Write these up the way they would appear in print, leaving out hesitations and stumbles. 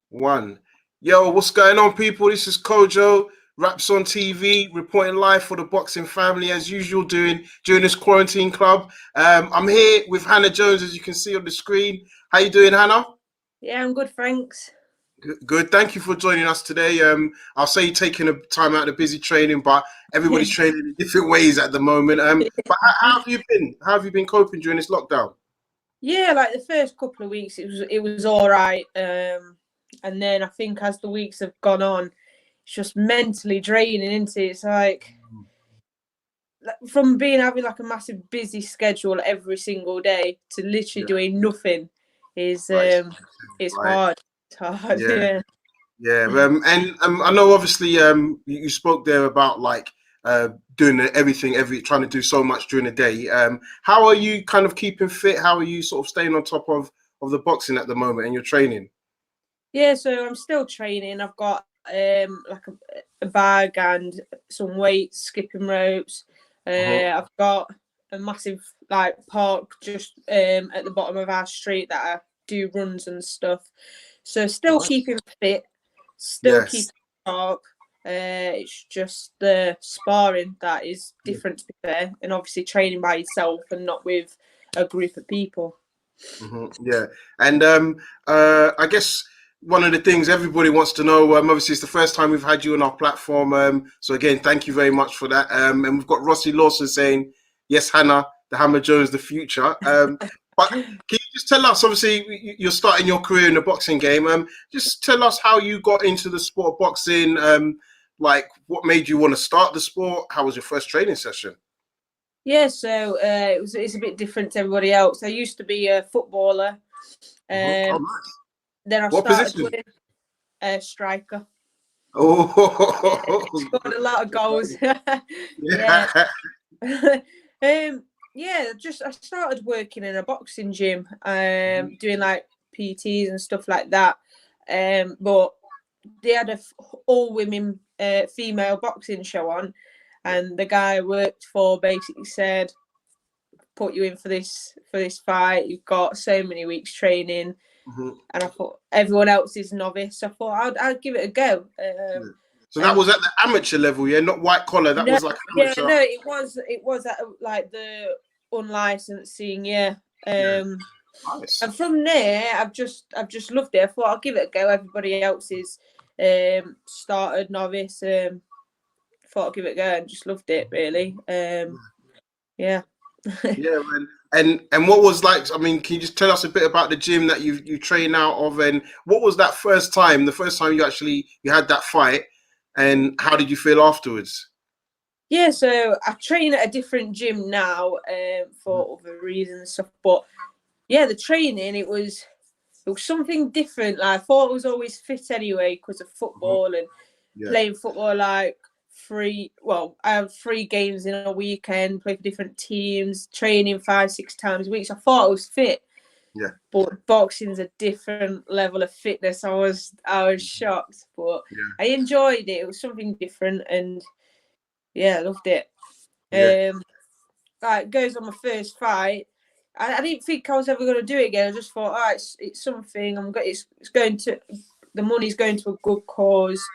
One. Yo, what's going on, people? This is Kojo, Raps on TV, reporting live for the boxing family as usual, during this quarantine club. I'm here with Hanna Jones, as you can see on the screen. How you doing, Hanna? Yeah, I'm good, thanks. Good. Thank you for joining us today. I'll say you're taking a time out of busy training, but everybody's training in different ways at the moment. But how have you been? How have you been coping during this lockdown? Yeah, like the first couple of weeks, it was all right. And then I think as the weeks have gone on, it's just mentally draining, isn't it? It's like from having like a massive busy schedule every single day to literally doing nothing is it's hard. It's hard. Yeah. And I know obviously you spoke there about like doing trying to do so much during the day. How are you kind of keeping fit? How are you sort of staying on top of the boxing at the moment and your training? Yeah, so I'm still training. I've got like a bag and some weights, skipping ropes. I've got a massive like park just at the bottom of our street that I do runs and stuff. So still keeping fit, still keeping sharp. It's just the sparring that is different, to be fair, and obviously training by yourself and not with a group of people. Yeah, and I guess one of the things everybody wants to know, obviously it's the first time we've had you on our platform, so again, thank you very much for that. And we've got Rossi Lawson saying, yes, Hanna, the Hammer Jones, the future. But can you just tell us, obviously you're starting your career in the boxing game, just tell us how you got into the sport of boxing, like what made you want to start the sport? How was your first training session? Yeah, so it's a bit different to everybody else. I used to be a footballer. Nice. Then I started playing striker. Oh, scored a lot of goals. I started working in a boxing gym, doing like PTs and stuff like that. But they had a all women female boxing show on, and the guy I worked for basically said, "Put you in for this fight. You've got so many weeks training." And I thought everyone else is novice. So I thought I'd give it a go. So that was at the amateur level, yeah, not white collar. That was like amateur. Yeah, no, it was at like the unlicensing, yeah. Nice. And from there, I've just loved it. I thought I'll give it a go. Everybody else is started novice. Thought I'll give it a go and just loved it really. Yeah. Yeah, man. And what was like? I mean, can you just tell us a bit about the gym that you train out of, and what was that first time? The first time you had that fight, and how did you feel afterwards? Yeah, so I train at a different gym now for other reasons and stuff. But yeah, the training it was something different. Like, I thought I was always fit anyway because of football and playing football like. I have 3 games in a weekend, play for different teams, training 5-6 times a week. So I thought I was fit. Yeah. But boxing's a different level of fitness. I was shocked, but I enjoyed it. It was something different, and I loved it. It goes on my first fight. I didn't think I was ever going to do it again. I just thought, it's something. The money's going to a good cause.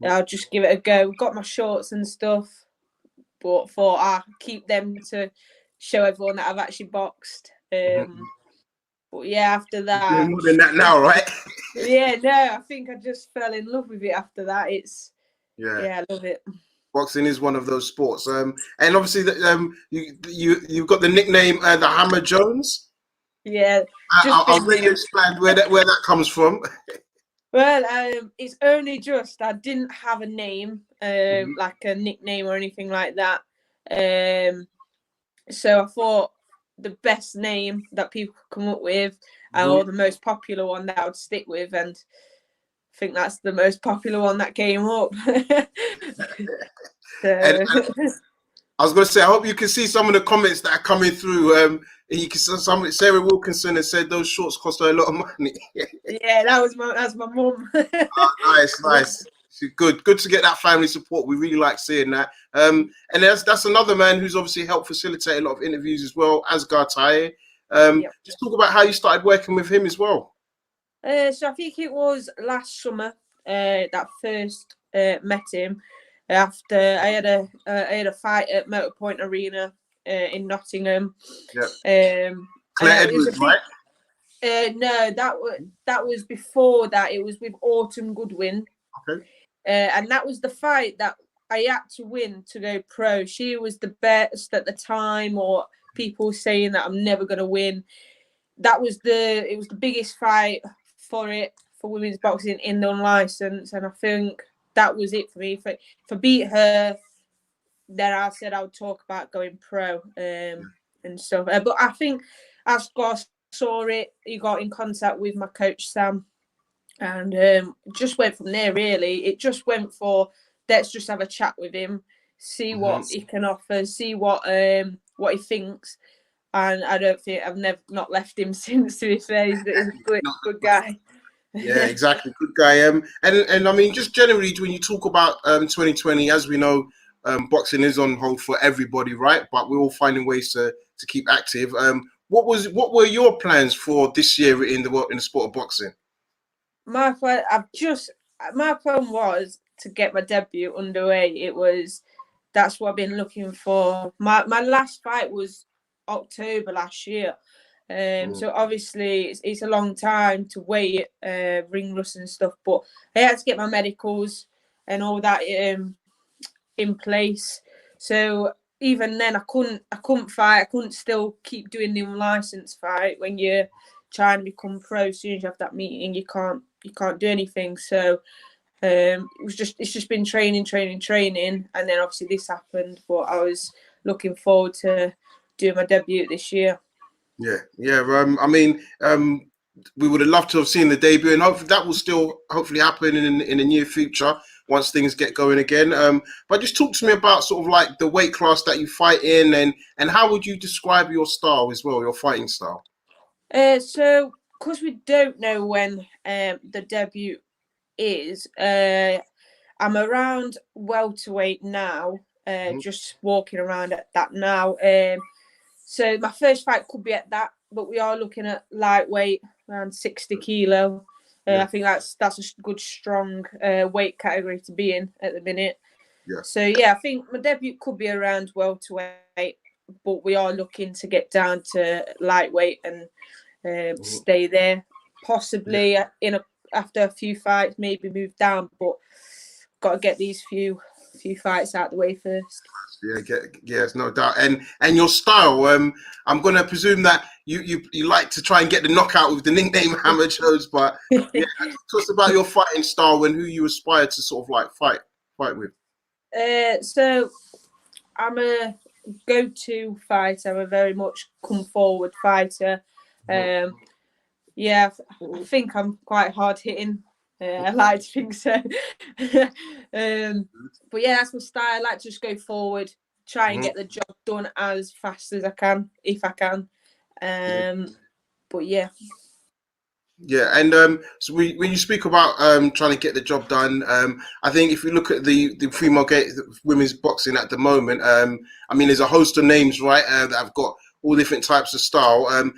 I'll just give it a go. Got my shorts and stuff, but thought I'll keep them to show everyone that I've actually boxed. But yeah, after that, you're more than that now, right? I think I just fell in love with it after that. I love it. Boxing is one of those sports, and obviously, you've got the nickname the Hammer Jones. Yeah, I'll really explain where that comes from. Well, it's only just I didn't have a name, like a nickname or anything like that. So I thought the best name that people could come up with, or the most popular one that I would stick with, and I think that's the most popular one that came up. And I was going to say, I hope you can see some of the comments that are coming through. You can see Sarah Wilkinson has said those shorts cost her a lot of money. Yeah, that's my mum. Nice. Good to get that family support. We really like seeing that. And that's another man who's obviously helped facilitate a lot of interviews as well, Asghar Tahir. Just talk about how you started working with him as well. So I think it was last summer that first met him. After I had a fight at Motorpoint Arena in Nottingham. Yeah. Clare Edwards, right? No, that was before that. It was with Autumn Goodwin. Okay. And that was the fight that I had to win to go pro. She was the best at the time, or people saying that I'm never going to win. It was the biggest fight for women's boxing in the unlicensed, and I think that was it for me. If I beat her, then I said I would talk about going pro and stuff. But I think as Scott saw it, he got in contact with my coach Sam, and just went from there. Really, it just went for let's just have a chat with him, see what he can offer, see what he thinks. And I don't think I've never not left him since. To be fair, he's a good guy. Yeah, exactly, good guy. And I mean, just generally, when you talk about 2020, as we know, boxing is on hold for everybody, right? But we're all finding ways to keep active. What were your plans for this year in the sport of boxing? My plan was to get my debut underway. That's what I've been looking for. My last fight was October last year. So obviously it's a long time to wait, ring rust and stuff, but I had to get my medicals and all that in place. So even then I couldn't fight. I couldn't still keep doing the unlicensed fight. When you're trying to become pro, as soon as you have that meeting, you can't do anything. So it's just been training, and then obviously this happened. But I was looking forward to doing my debut this year. Yeah. I mean, we would have loved to have seen the debut, and hopefully that will still hopefully happen in the near future once things get going again. But just talk to me about sort of like the weight class that you fight in, and how would you describe your style as well, your fighting style? So because we don't know when the debut is, I'm around welterweight now, just walking around at that now. So my first fight could be at that, but we are looking at lightweight, around 60 kilo. I think that's a good, strong weight category to be in at the minute. Yeah. So yeah, I think my debut could be around welterweight, but we are looking to get down to lightweight and stay there. Possibly after a few fights, maybe move down, but got to get these few fights out the way first. Yes, no doubt. And your style, I'm going to presume that you like to try and get the knockout with the nickname Hanna Jones, but yeah, tell us about your fighting style and who you aspire to sort of like fight with. So I'm a go-to fighter. I'm a very much come forward fighter. Yeah, I think I'm quite hard hitting. I like to think so. But yeah, that's my style. I like to just go forward, try and get the job done as fast as I can, if I can. But yeah. Yeah, and so when you speak about trying to get the job done, I think if you look at the female women's boxing at the moment, I mean, there's a host of names, right, that have got all different types of style.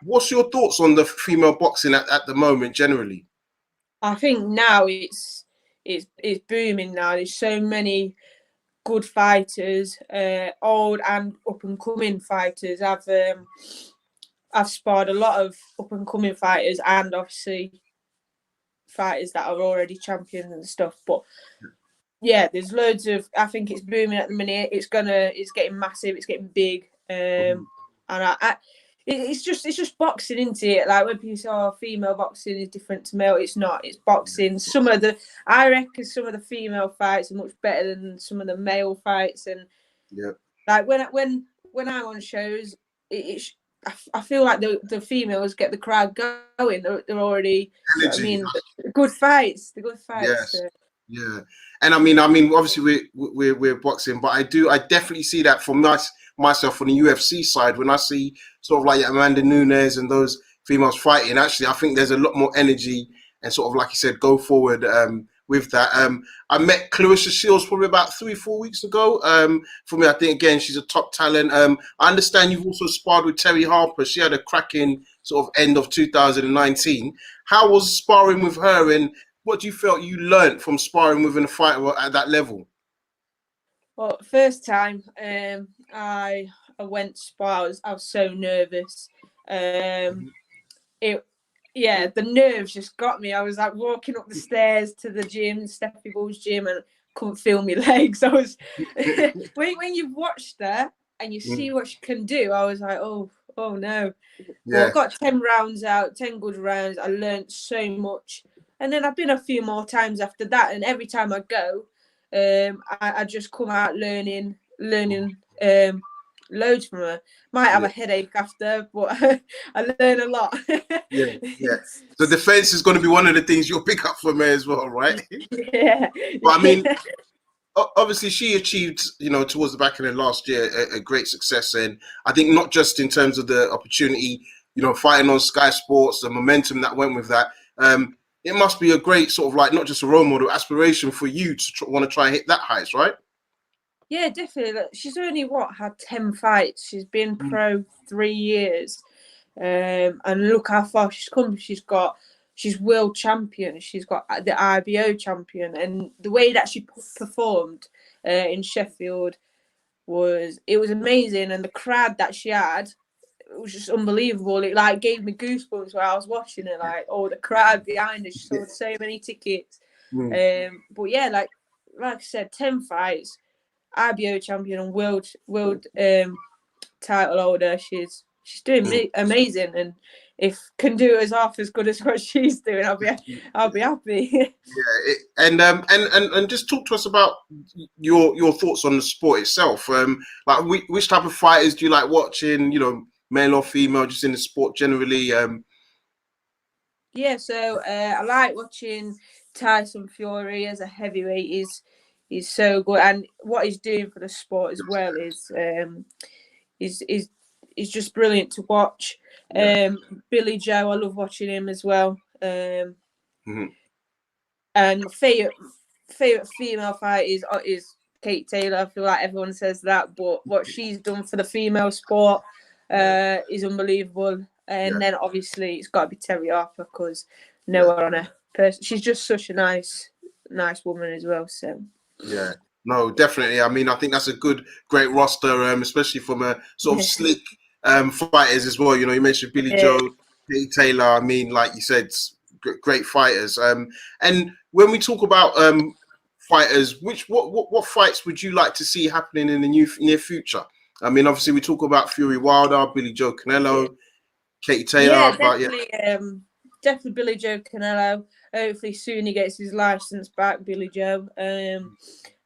What's your thoughts on the female boxing at the moment generally? I think now it's booming now. There's so many good fighters, old and up and coming fighters. I've sparred a lot of up and coming fighters, and obviously fighters that are already champions and stuff. But yeah, there's loads of. I think it's booming at the minute. It's getting massive. It's getting big. And it's just boxing, isn't it? Like when people say, "Oh, female boxing is different to male," it's not. It's boxing. I reckon some of the female fights are much better than some of the male fights, and like when I'm on shows, I feel like the females get the crowd going. They're already, you know what I mean, good fights. The good fights. Yes. So. Yeah, and I mean, obviously we're boxing, but I definitely see that from myself on the UFC side when I see sort of like Amanda Nunes and those females fighting. Actually, I think there's a lot more energy and sort of like you said, go forward with that. I met Clarissa Shields probably about 3-4 weeks ago. For me, I think again she's a top talent. I understand you've also sparred with Terry Harper. She had a cracking sort of end of 2019. How was sparring with her, and what do you felt you learnt from sparring with a fighter at that level? Well, first time I went to spar, I was so nervous. The nerves just got me. I was like walking up the stairs to the gym, Steffi Bull's gym, and couldn't feel my legs. I was when you've watched her and you see what she can do, I was like, oh no. But I got 10 rounds out, 10 good rounds. I learned so much. And then I've been a few more times after that, and every time I go, I just come out learning loads from her. Might have a headache after, but I learn a lot. Yeah. So defense is going to be one of the things you'll pick up from her as well, right? Yeah. But I mean, obviously she achieved, towards the back end of last year, a great success. And I think not just in terms of the opportunity, fighting on Sky Sports, the momentum that went with that. It must be a great sort of like, not just a role model, aspiration for you to want to try and hit that heights, right? Yeah, definitely. She's only had 10 fights. She's been pro 3 years, and look how far she's come. She's world champion. She's got the IBO champion, and the way that she performed in Sheffield was amazing. And the crowd that she had, it was just unbelievable. It like gave me goosebumps while I was watching it. Like, the crowd behind her. She sold so many tickets. But yeah, like I said, 10 fights. IBO champion and world title holder. She's doing amazing, and if can do as half as good as what she's doing, I'll be happy. And just talk to us about your thoughts on the sport itself. Like which type of fighters do you like watching? Male or female, just in the sport generally. Yeah, so I like watching Tyson Fury as a heavyweight. He's so good, and what he's doing for the sport as well is just brilliant to watch. Billy Joe, I love watching him as well. And my favorite female fight is Kate Taylor. I feel like everyone says that, but what she's done for the female sport is unbelievable. And then obviously it's got to be Terry Harper, because no one on her person. She's just such a nice woman as well. So. Yeah, no, definitely. I mean, I think that's a great roster, especially from a sort of slick fighters as well. You mentioned Billy Joe, Kate Taylor. I mean, like you said, great fighters. And when we talk about fighters, what fights would you like to see happening in the near future? I mean, obviously we talk about Fury Wilder, Billy Joe Canelo, Kate Taylor. Yeah, definitely, definitely Billy Joe Canelo. Hopefully soon he gets his license back, Billy Joe. And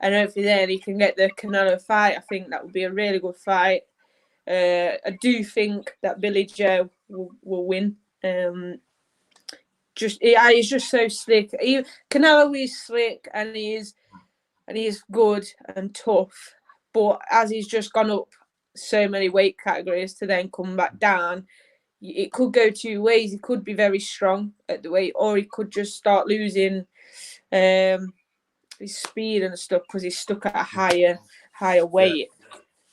hopefully then he can get the Canelo fight. I think that would be a really good fight. I do think that Billy Joe will win. He's just so slick. Canelo is slick, and he is good and tough. But as he's just gone up so many weight categories to then come back down, it could go two ways. He could be very strong at the weight, or he could just start losing his speed and stuff because he's stuck at a higher weight.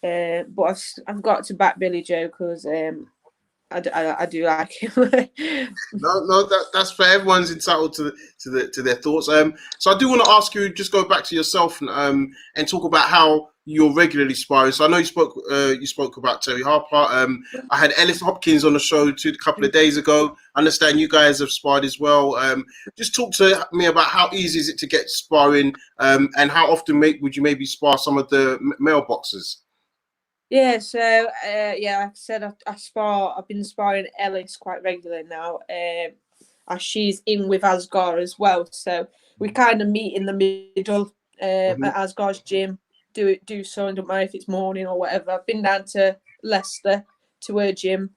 But I've got to back Billy Joe because I do like him. No, that's fair. Everyone's entitled to their thoughts. So I do want to ask you, just go back to yourself and talk about how you're regularly sparring. So I know you spoke about Terry Harper. I had Ellis Hopkins on the show a couple of days ago. I understand you guys have sparred as well. Just talk to me about how easy is it to get sparring, and how often would you maybe spar some of the male boxers? Yeah, so like I said, I've been sparring Ellis quite regularly now, as she's in with Asgar as well. So we kind of meet in the middle at Asgar's gym. Do something, don't matter if it's morning or whatever. I've been down to Leicester to her gym.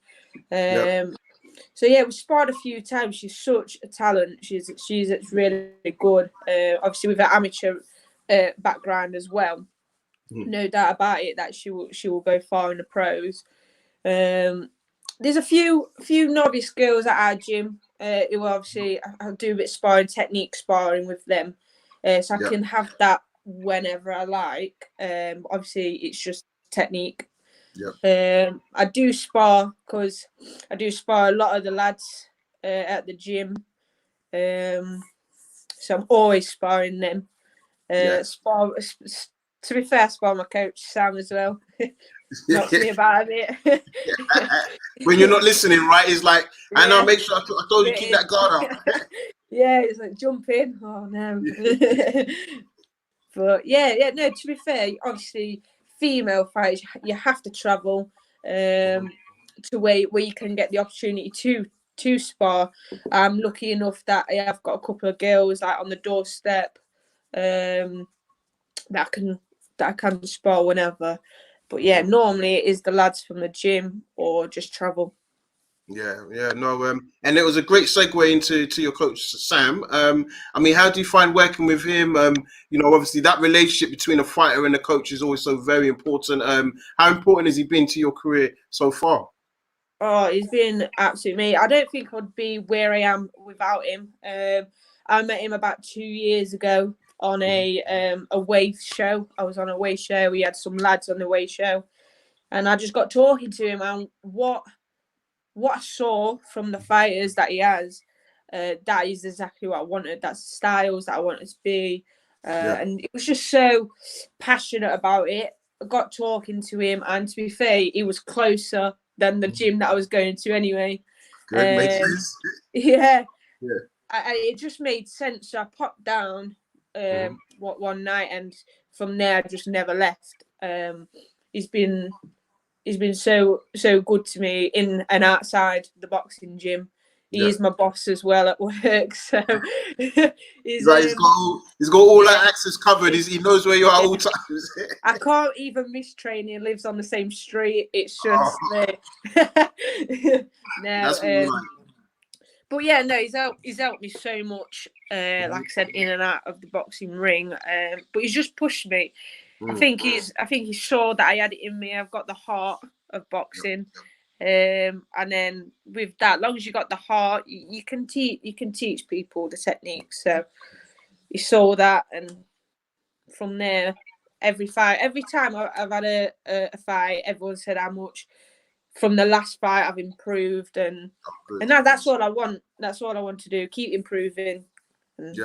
So yeah, we sparred a few times. She's such a talent. She's really good. Obviously with her amateur background as well. No doubt about it that she will go far in the pros. There's a few novice girls at our gym who obviously I do a bit of sparring, technique sparring with them. so I can have that whenever I like. Obviously, it's just technique. I do spar because I do spar a lot of the lads at the gym. So I'm always sparring them. Spar. To be fair, I spar my coach Sam as well. Knocks me about a bit. When you're not listening, right? It's like, I know, make sure I told you keep that guard up. Yeah, it's like jump in. Oh no. But no, to be fair, obviously female fights you have to travel to where you can get the opportunity to spar. I'm lucky enough that I have got a couple of girls like on the doorstep that I can spar whenever. But yeah, normally it is the lads from the gym or just travel. And it was a great segue into your coach Sam. I mean, how do you find working with him? Obviously that relationship between a fighter and a coach is also very important. How important has he been to your career so far? Oh, he's been absolutely amazing. I don't think I'd be where I am without him. I met him about 2 years ago on a away show. I was on a away show. We had some lads on the away show, and I just got talking to him. And what I saw from the fighters that he has, that is exactly what I wanted. That's the styles that I wanted to be, and it was just so passionate about it. I got talking to him, and to be fair, he was closer than the gym that I was going to anyway. Good, makes sense. It just made sense. So I popped down one night, and from there I just never left. He's been so good to me in and outside the boxing gym. He is my boss as well at work, so he's got all that access covered. He knows where you are all times. I can't even miss training. He lives on the same street. It's just but yeah, no, he's helped me so much. Like I said, in and out of the boxing ring. But he's just pushed me. I think he saw that I had it in me. I've got the heart of boxing. And then with that, as long as you got the heart, you can teach people the techniques. So he saw that, and from there, every time I've had a fight, everyone said how much from the last fight I've improved, and that's all I want. That's all I want to do. Keep improving. And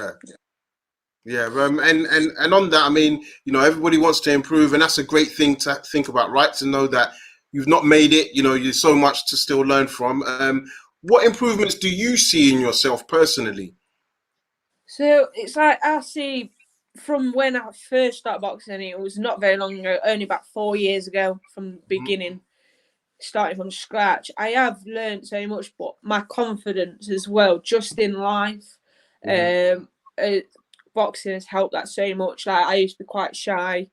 on that, I mean, everybody wants to improve, and that's a great thing to think about, right? To know that you've not made it, there's so much to still learn from. What improvements do you see in yourself personally? So it's like I see from when I first started boxing, it was not very long ago, only about 4 years ago from the beginning, starting from scratch. I have learned so much, but my confidence as well, just in life. Boxing has helped that so much. Like I used to be quite shy,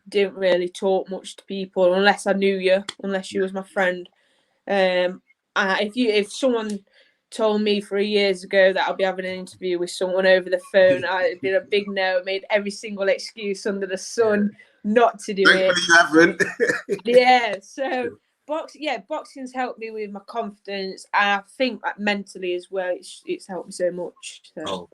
didn't really talk much to people unless I knew you, unless you was my friend. If someone told me 3 years ago that I'll be having an interview with someone over the phone, I did a big no, made every single excuse under the sun not to do it. You haven't. So boxing's helped me with my confidence, and I think that mentally as well, it's helped me so much. So.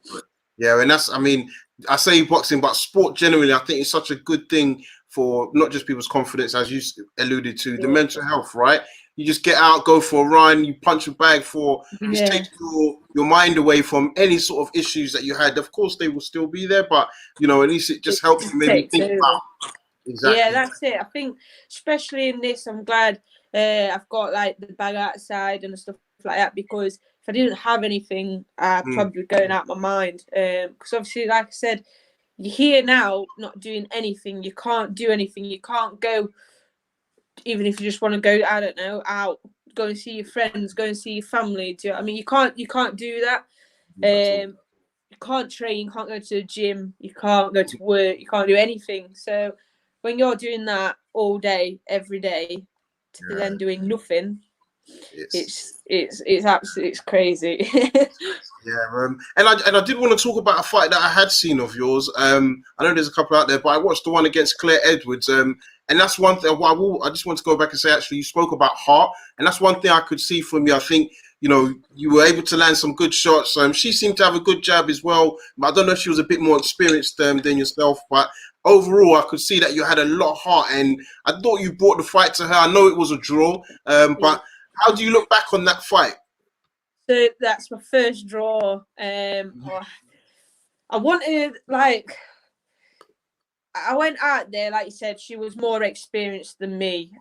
And that's, I mean, I say boxing, but sport generally, I think it's such a good thing for not just people's confidence, as you alluded to, the mental health, right? You just get out, go for a run, you punch a bag just take your mind away from any sort of issues that you had. Of course, they will still be there, but, at least it just helps you maybe think about. Exactly. Yeah, that's it. I think, especially in this, I'm glad I've got like the bag outside and stuff like that, because if I didn't have anything, I'd probably going out my mind. Because obviously, like I said, you're here now, not doing anything. You can't do anything. You can't go, even if you just want to go, I don't know, out, go and see your friends, go and see your family. You can't do that. You can't train, you can't go to the gym, you can't go to work, you can't do anything. So when you're doing that all day, every day, to then doing nothing, it's crazy. And I did want to talk about a fight that I had seen of yours. I know there's a couple out there, but I watched the one against Clare Edwards, and that's one thing. I just want to go back and say, actually, you spoke about heart, and that's one thing I could see from you. I think you know, you were able to land some good shots. She seemed to have a good jab as well. I don't know if she was a bit more experienced than yourself, but overall, I could see that you had a lot of heart, and I thought you brought the fight to her. I know it was a draw, but how do you look back on that fight? So that's my first draw. I wanted, like, I went out there, like you said, she was more experienced than me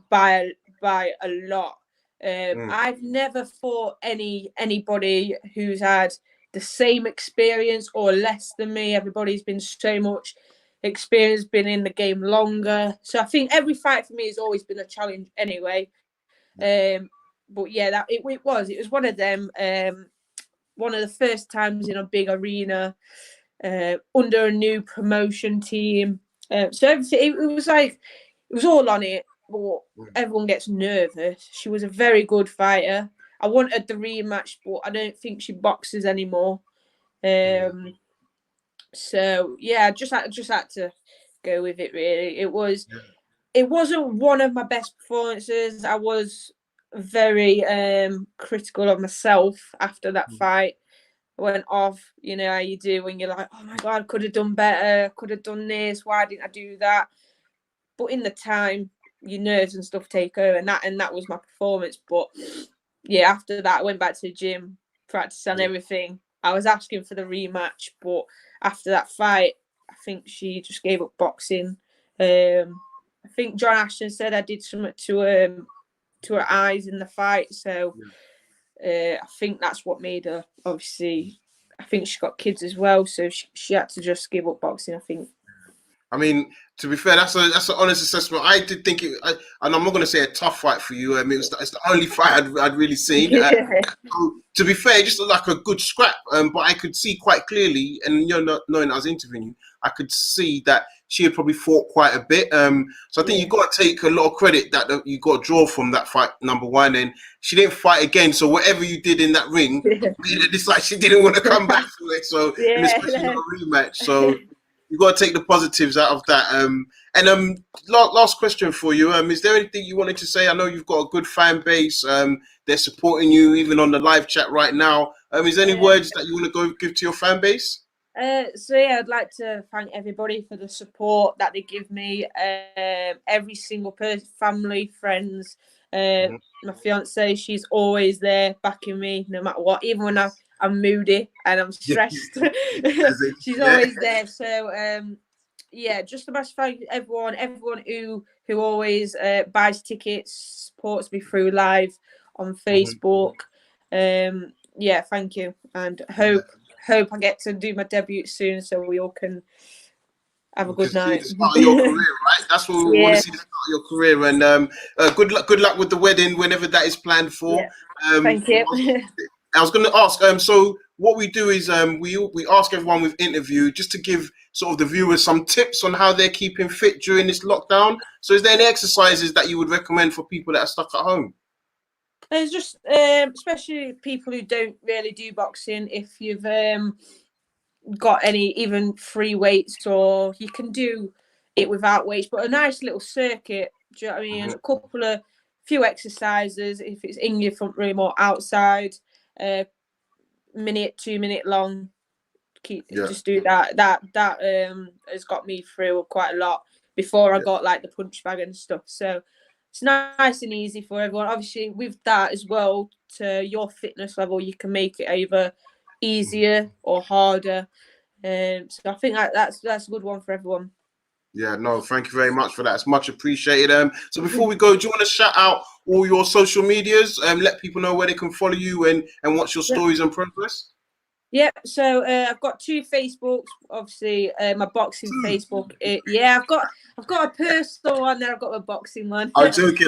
by a lot. I've never fought anybody who's had the same experience or less than me. Everybody's been so much experience, been in the game longer. So I think every fight for me has always been a challenge anyway. But yeah, it was one of them. One of the first times in a big arena, under a new promotion team. So everything, it was all on it. But everyone gets nervous. She was a very good fighter. I wanted the rematch, but I don't think she boxes anymore. So yeah, I just had to go with it. Really, it wasn't one of my best performances. I was very critical of myself after that fight. I went off, you know how you do when you're like, oh my God, could have done better, could have done this, why didn't I do that? But in the time, your nerves and stuff take over, and that was my performance. But yeah, after that, I went back to the gym, practiced on everything. I was asking for the rematch, but after that fight, I think she just gave up boxing. I think John Ashton said I did something to her eyes in the fight, so I think that's what made her. Obviously, I think she got kids as well, so she had to just give up boxing, I think. I mean, to be fair, that's an honest assessment. I did think it, and I'm not going to say a tough fight for you. It's the only fight I'd really seen. To be fair, it just looked like a good scrap. But I could see quite clearly, and not knowing I was interviewing you, I could see that she had probably fought quite a bit. So I think you've got to take a lot of credit that you got to draw from that fight, number one. And she didn't fight again. So whatever you did in that ring, it's like she didn't want to come back for it. So, and especially not a rematch. So you got to take the positives out of that. Last question for you. Is there anything you wanted to say? I know you've got a good fan base. They're supporting you even on the live chat right now. Is there any words that you want to go give to your fan base? So yeah, I'd like to thank everybody for the support that they give me. Every single person, family, friends, my fiance, she's always there backing me no matter what, even when I'm moody and I'm stressed. She's always there. So yeah, just a massive thank you to everyone who always buys tickets, supports me through live on Facebook. Yeah, thank you, and hope I get to do my debut soon, so we all can have a good night. See the start of your career, right? That's what we want to see, the start of your career. And good luck with the wedding whenever that is planned for. Thank you. I was going to ask. So what we do is we ask everyone we've interviewed just to give sort of the viewers some tips on how they're keeping fit during this lockdown. So is there any exercises that you would recommend for people that are stuck at home? There's just especially people who don't really do boxing. If you've got any even free weights, or you can do it without weights, but a nice little circuit. Do you know what I mean? A few exercises if it's in your front room or outside. Minute, 2 minute long. Just do that. That has got me through quite a lot before I got like the punch bag and stuff. So it's nice and easy for everyone. Obviously, with that as well, to your fitness level, you can make it either easier or harder. So I think that's a good one for everyone. Yeah, no, thank you very much for that. It's much appreciated. So before we go, do you want to shout out all your social medias and let people know where they can follow you and watch your stories and progress? Yeah, so I've got 2 Facebooks. Obviously, my boxing Facebook. I've got a personal one, then I've got a boxing one. I'm joking.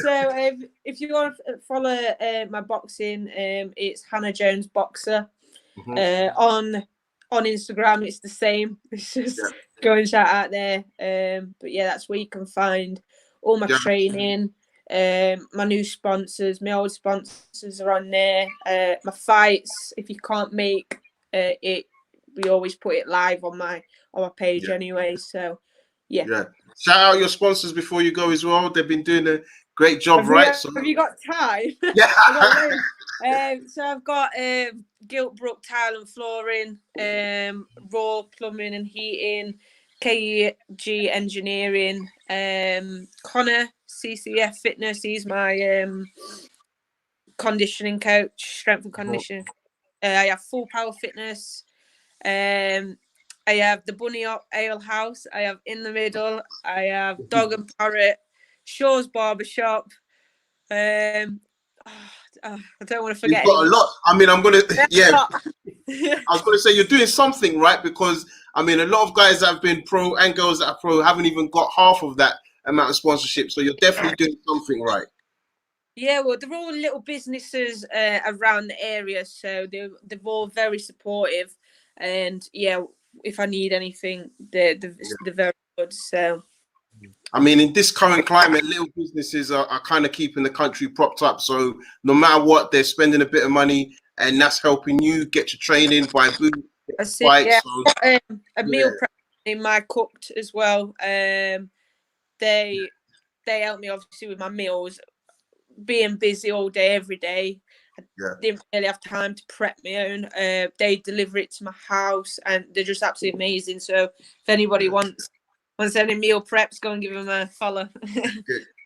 So if you want to follow my boxing, it's Hanna Jones Boxer. On Instagram, it's the same. It's just go and shout out there. But yeah, that's where you can find all my training. My new sponsors, my old sponsors are on there. My fights, if you can't make it, we always put it live on my page anyway. So yeah. Shout out your sponsors before you go as well. They've been doing a Great job, right? So, have you got time? yeah. So I've got Giltbrook Tile and Flooring, Raw Plumbing and Heating, KG Engineering, Connor CCF Fitness. He's my conditioning coach, strength and conditioning. I have Full Power Fitness. I have the Bunny Up Ale House. I have In the Middle. I have Dog and Parrot, Shaw's Barbershop. I don't want to forget. You've got a lot. I mean, I'm gonna, yeah. I was gonna say you're doing something, right? Because I mean, a lot of guys that have been pro and girls that are pro haven't even got half of that amount of sponsorship. So you're definitely doing something right. Yeah, well, they're all little businesses around the area, so they're all very supportive. And yeah, if I need anything, they're very good. So, I mean, in this current climate, little businesses are kind of keeping the country propped up. So no matter what, they're spending a bit of money, and that's helping you get your training, buy boots, bikes. Yeah. So, a meal prep in my cooked as well. They help me obviously with my meals. Being busy all day, every day, I didn't really have time to prep my own. They deliver it to my house, and they're just absolutely amazing. So if anybody wants any meal preps, go and give them a follow.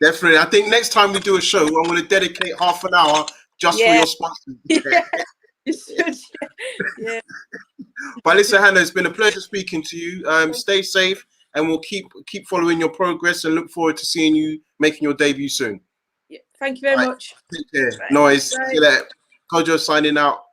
Definitely. I think next time we do a show, I'm going to dedicate half an hour just for your sponsors. You should. Yeah. But listen, Hannah, it's been a pleasure speaking to you. Stay safe, and we'll keep following your progress, and look forward to seeing you making your debut soon. Yeah. Thank you very much. Take care. Noise. See you later. Kojo signing out.